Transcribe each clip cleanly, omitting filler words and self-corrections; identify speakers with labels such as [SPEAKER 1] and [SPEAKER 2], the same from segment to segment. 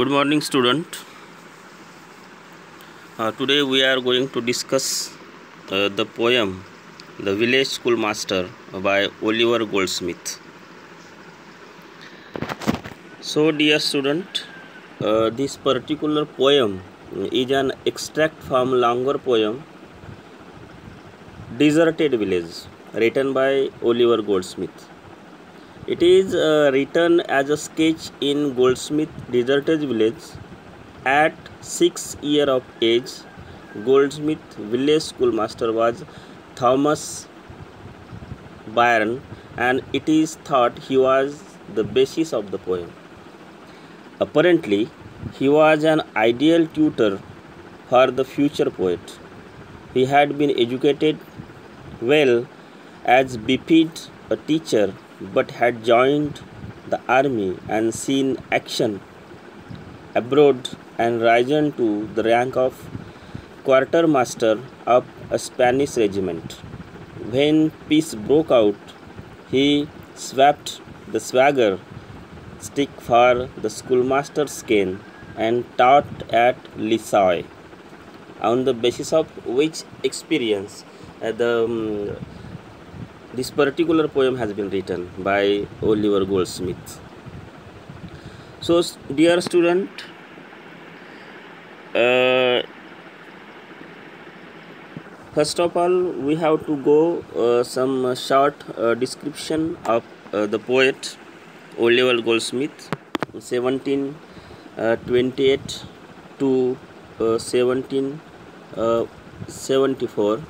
[SPEAKER 1] Good morning, student. Today we are going to discuss the poem The Village Schoolmaster by Oliver Goldsmith. So, dear student, this particular poem is an extract from longer poem Deserted Village, written by Oliver Goldsmith. It is written as a sketch in Goldsmith Deserted Village. At 6 years of age, Goldsmith village schoolmaster was Thomas Byron, and it is thought he was the basis of the poem. Apparently, he was an ideal tutor for the future poet. He had been educated well as befitted a teacher, but had joined the army and seen action abroad and risen to the rank of quartermaster of a Spanish regiment. When peace broke out, he swapped the swagger stick for the schoolmaster's cane and taught at Lissoy, on the basis of which experience this particular poem has been written by Oliver Goldsmith. So, dear student, first of all, we have to go some short description of the poet Oliver Goldsmith, 1728 to 1774.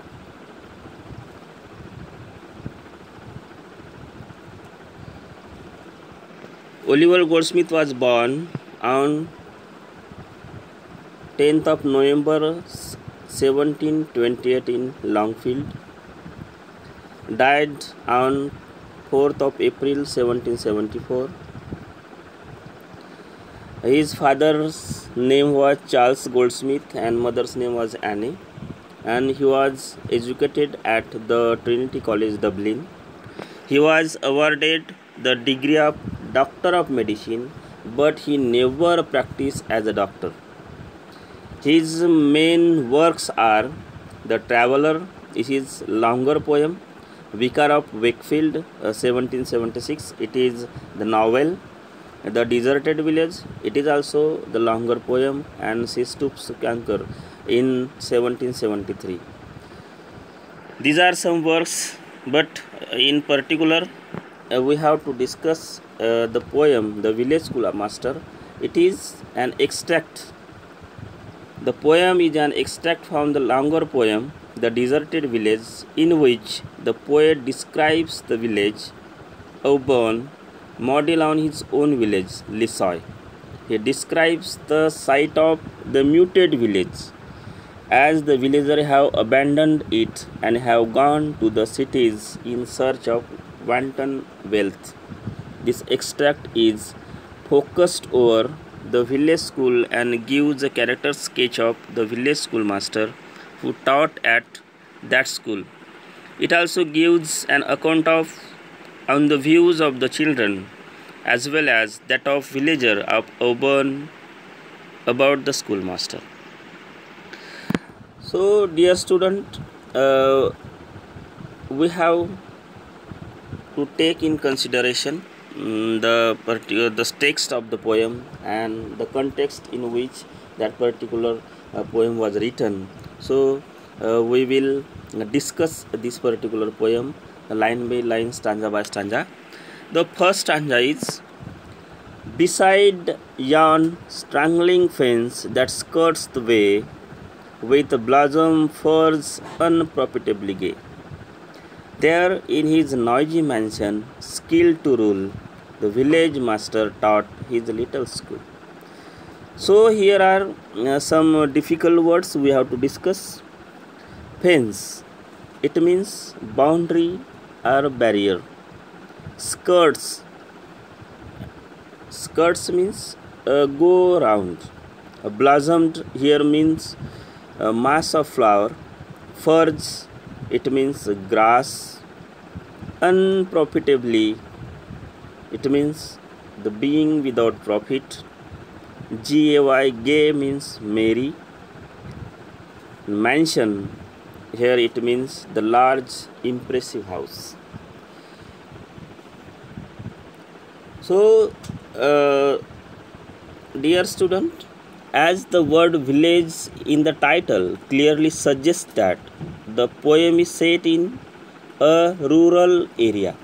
[SPEAKER 1] Oliver Goldsmith was born on 10th of November 1728 in Longfield, died on 4th of April 1774. His father's name was Charles Goldsmith and mother's name was Annie, and he was educated at the Trinity College, Dublin. He was awarded the degree of Doctor of Medicine, but he never practiced as a doctor. His main works are The Traveller, it is longer poem, Vicar of Wakefield, 1776, it is the novel, The Deserted Village, it is also the longer poem, and She Stoops Canker in 1773. These are some works, but in particular we have to discuss the poem The Village Schoolmaster. It is an extract. The poem is an extract from the longer poem The Deserted Village, in which the poet describes the village Aubonne, model on his own village Lissoy. He describes the site of the muted village, as the villagers have abandoned it and have gone to the cities in search of wanton wealth. This extract is focused over the village school and gives a character sketch of the village schoolmaster who taught at that school. It also gives an account on the views of the children as well as that of villagers of Aubonne about the schoolmaster. So, dear student, we have to take in consideration the text of the poem and the context in which that particular poem was written. So, we will discuss this particular poem line by line, stanza by stanza. The first stanza is: beside yon strangling fence that skirts the way, with blossom firs unprofitably gay, there in his noisy mansion, skilled to rule, the village master taught his little school. So here are some difficult words we have to discuss. Fence, it means boundary or barrier. Skirts, skirts means go round. Blossomed here means a mass of flower. Furze, it means grass. Unprofitably, it means the being without profit. Gay, gay means merry. Mansion, here it means the large impressive house. So, dear student, as the word village in the title clearly suggests that the poem is set in a rural area,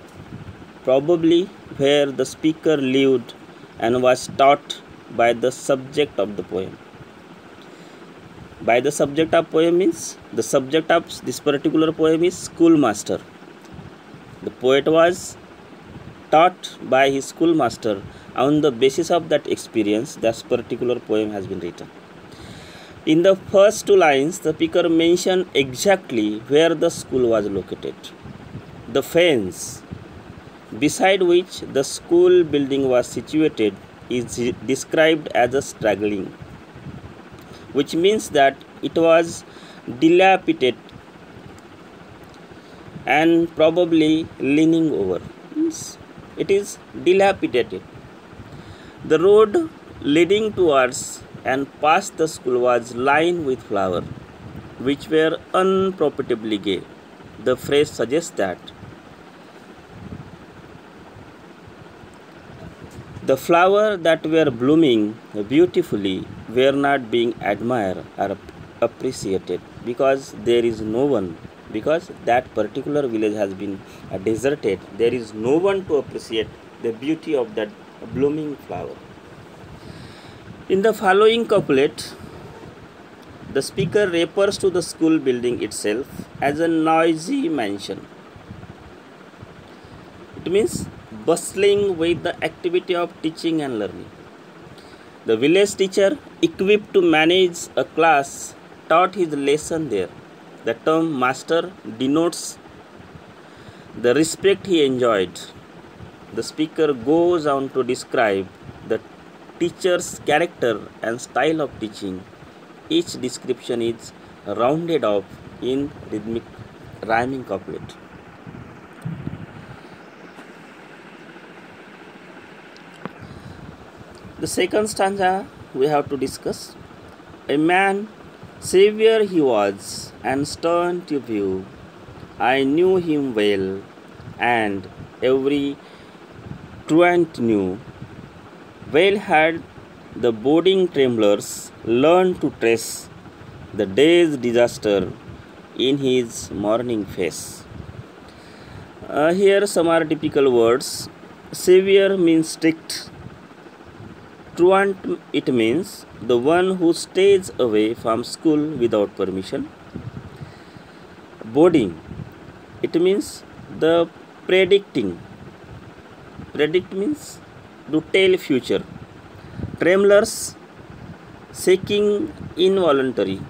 [SPEAKER 1] probably where the speaker lived and was taught by the subject of the poem. By the subject of poem means the subject of this particular poem is schoolmaster. The poet was taught by his schoolmaster. On the basis of that experience, that particular poem has been written. In the first two lines, the speaker mentioned exactly where the school was located. The fence beside which the school building was situated is described as a straggling, which means that it was dilapidated and probably leaning over. It is dilapidated. The road leading towards and past the school was lined with flowers, which were unprofitably gay. The phrase suggests that the flowers that were blooming beautifully were not being admired or appreciated because there is no one, because that particular village has been deserted. There is no one to appreciate the beauty of that blooming flower. In the following couplet, the speaker refers to the school building itself as a noisy mansion. It means bustling with the activity of teaching and learning. The village teacher, equipped to manage a class, taught his lesson there. The term master denotes the respect he enjoyed. The speaker goes on to describe the teacher's character and style of teaching. Each description is rounded off in rhythmic rhyming couplet. The second stanza we have to discuss. A man, savior he was, and stern to view. I knew him well, and every truant knew. Well had the boding tremblers learned to trace the day's disaster in his morning face. Here some are typical words. Savior means strict. Truant, it means the one who stays away from school without permission. Boding, it means the predicting. Predict means to tell future. Tremblers, shaking involuntary.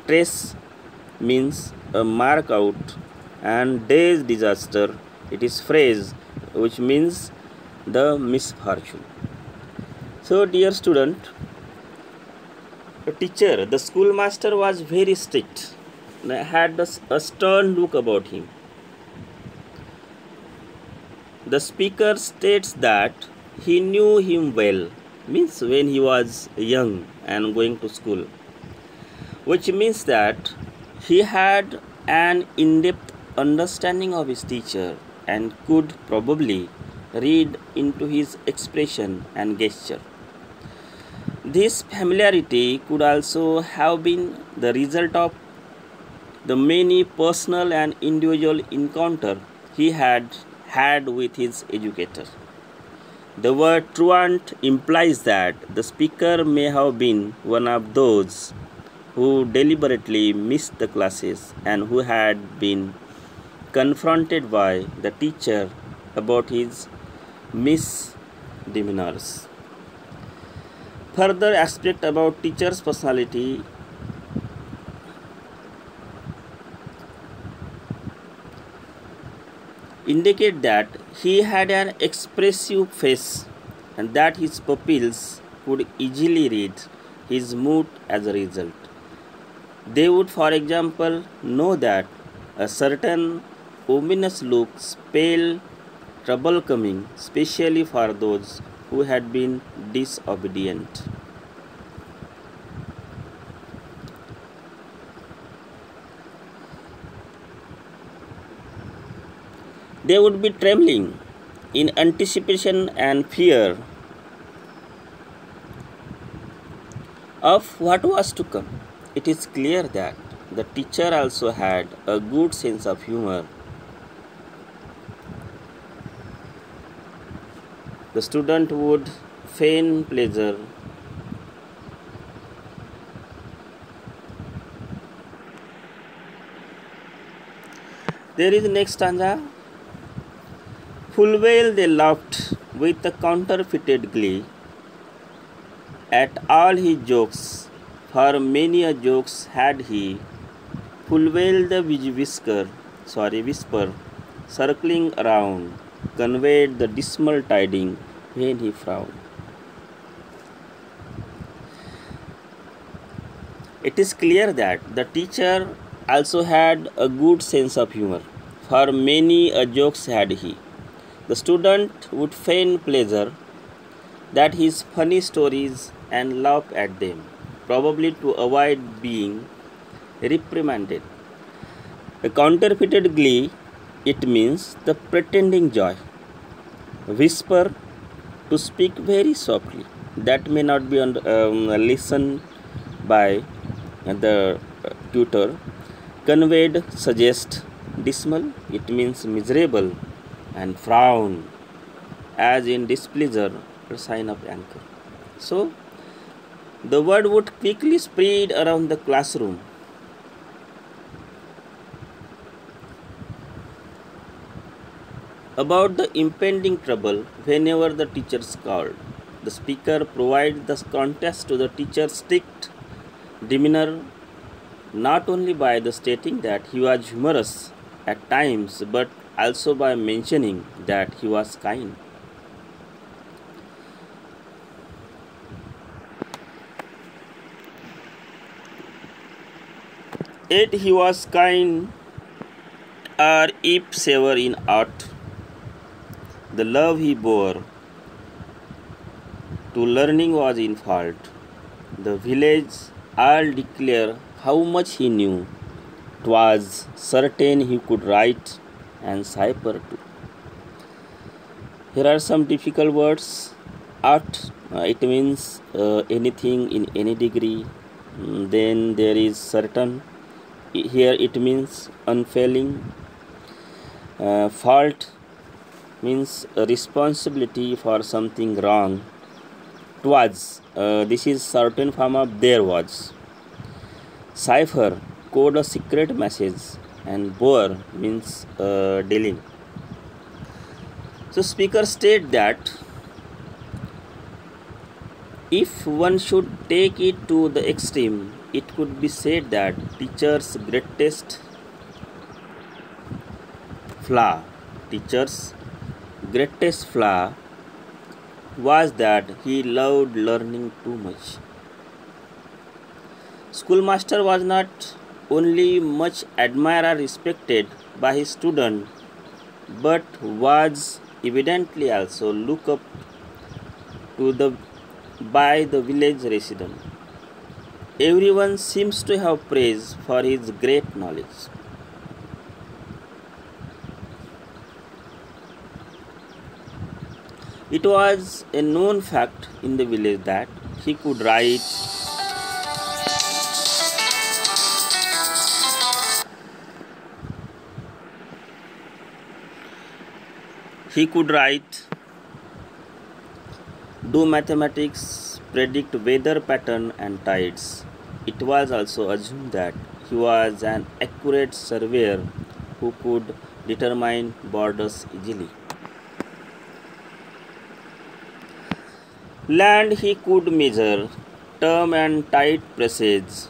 [SPEAKER 1] Trace means a mark out, and day's disaster, it is phrase which means the misfortune. So, dear student, the teacher, the schoolmaster was very strict, had a stern look about him. The speaker states that he knew him well, means when he was young and going to school, which means that he had an in-depth understanding of his teacher and could probably read into his expression and gesture. This familiarity could also have been the result of the many personal and individual encounters he had with his educator. The word truant implies that the speaker may have been one of those who deliberately missed the classes and who had been confronted by the teacher about his misdemeanors. Further aspect about teacher's personality indicate that he had an expressive face and that his pupils could easily read his mood as a result. They would, for example, know that a certain ominous look spelled trouble coming, especially for those who had been disobedient. They would be trembling in anticipation and fear of what was to come. It is clear that the teacher also had a good sense of humor. The student would feign pleasure. There is next stanza. Full well they laughed with a counterfeited glee at all his jokes, for many a jokes had he. Full well the whisper, circling around, conveyed the dismal tiding when he frowned. It is clear that the teacher also had a good sense of humor, for many a jokes had he. The student would feign pleasure that his funny stories and laugh at them, probably to avoid being reprimanded. A counterfeited glee, it means the pretending joy. Whisper, to speak very softly, that may not be listened by the tutor. Conveyed, suggest, dismal, it means miserable, and frown, as in displeasure, a sign of anger. So, the word would quickly spread around the classroom. About the impending trouble whenever the teacher called. The speaker provides the context to the teacher's strict demeanor not only by the stating that he was humorous at times but also by mentioning that he was kind. Yet he was kind, or if saver in art, the love he bore to learning was in fault. The village all declare how much he knew. 'Twas certain he could write and cipher too. Here are some difficult words. Art, it means anything in any degree. Then there is certain. Here it means unfailing. Fault means a responsibility for something wrong. Twas, this is certain form of there was. Cipher, code a secret message, and bore means dealing. So speaker state that if one should take it to the extreme, it could be said that teacher's greatest flaw, teacher's greatest flaw was that he loved learning too much. Schoolmaster was not only much admired or respected by his student, but was evidently also looked up to by the village resident. Everyone seems to have praise for his great knowledge. It was a known fact in the village that he could write do mathematics, predict weather pattern and tides. It was also assumed that he was an accurate surveyor who could determine borders easily. Land he could measure, term and tide presage,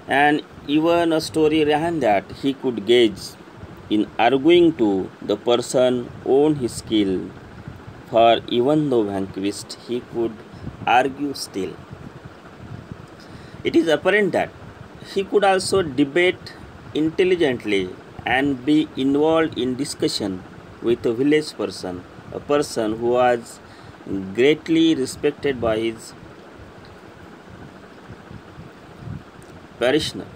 [SPEAKER 1] and even a story ran that he could gauge in arguing to the person own his skill, for even though vanquished, he could argue still. It is apparent that he could also debate intelligently and be involved in discussion with a village person, a person who was greatly respected by his parishioner.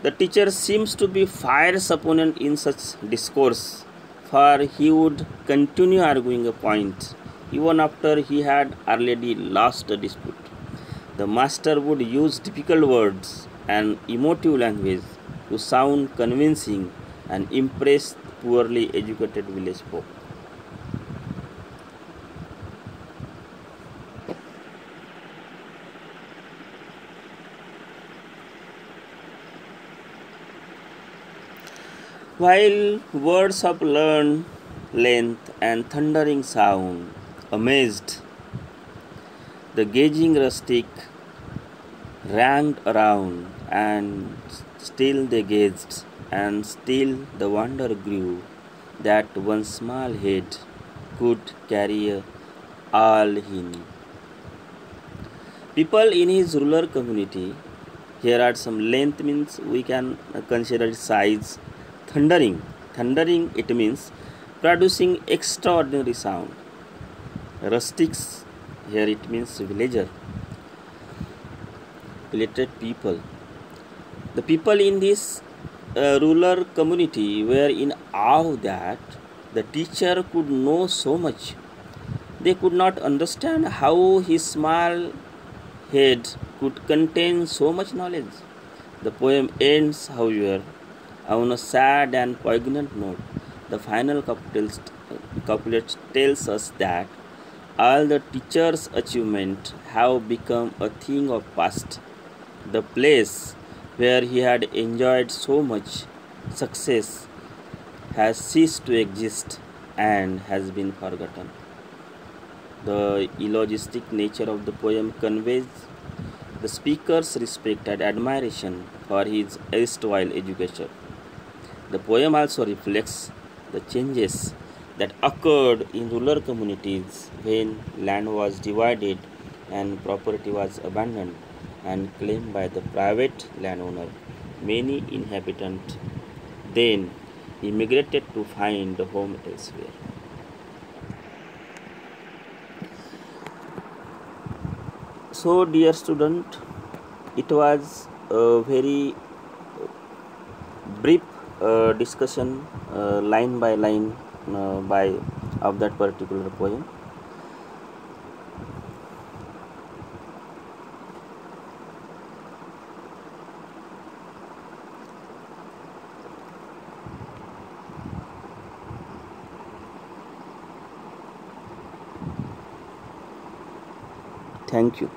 [SPEAKER 1] The teacher seems to be fierce opponent in such discourse, for he would continue arguing a point even after he had already lost the dispute. The master would use difficult words and emotive language to sound convincing and impress poorly educated village folk. While words of learned length and thundering sound amazed, the gazing rustic ranged around, and still they gazed, and still the wonder grew that one small head could carry all he knew. People in his rural community, here are some length means we can consider size. Thundering it means producing extraordinary sound. Rustics, here it means villager, illiterate people. The people in this rural community were in awe that the teacher could know so much. They could not understand how his small head could contain so much knowledge. The poem ends, however, on a sad and poignant note. The final couplet tells us that all the teacher's achievements have become a thing of past. The place where he had enjoyed so much success has ceased to exist and has been forgotten. The eulogistic nature of the poem conveys the speaker's respect and admiration for his erstwhile education. The poem also reflects the changes that occurred in rural communities when land was divided and property was abandoned and claimed by the private landowner. Many inhabitants then immigrated to find a home elsewhere. So, dear student, it was a very brief discussion line by line by of that particular poem. Thank you.